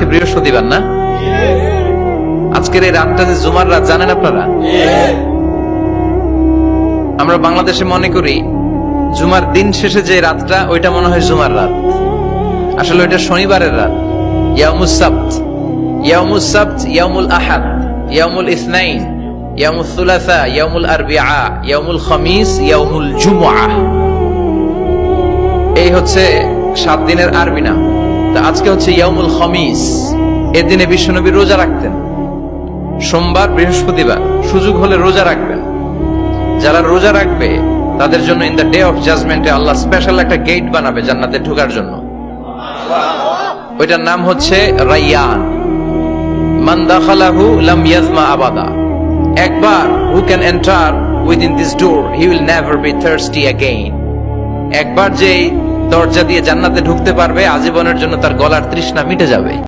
আজকে বৃহস্পতিবার না? আজকের এই রাতটা যে জুমার রাত জানেন আপনারা? আমরা বাংলাদেশে মনে করি জুমার দিন শেষে যে রাতটা ওইটা মনে হয় জুমার রাত, আসলে ওইটা শনিবারের রাত। ইয়াউমুস সাবত, ইয়াউমুস সাবত, ইয়াউমুল আহাদ, ইয়াউমুল ইসনাইন, ইয়াউমুল সুলাসা, ইয়াউমুল আরবিআ, ইয়াউমুল খামিস, ইয়াউমুল জুমআহ। এই হচ্ছে 7 দিনের আরবি নাম। তা আজকে হচ্ছে ইয়াউমুল খামিস। এর দিনে বিশ্বনবী রোজা রাখতেন। সোমবার, বৃহস্পতিবার সুযোগ হলে রোজা রাখবেন। যারা রোজা রাখবে তাদের জন্য ইন দ্য ডে অফ জাজমেন্টে আল্লাহ স্পেশাল একটা গেট বানাবে জান্নাতে ঢোকার জন্য। ওইটার নাম হচ্ছে রাইয়ান। মান দাখালাহু লাম ইয়াজমা আবাদা। একবার who can enter within this door he will never be thirsty again. একবার যে দরজা দিয়ে জান্নাতে ঢুকতে পারবে আজীবনের জন্য তার গলার তৃষ্ণা মিটে যাবে।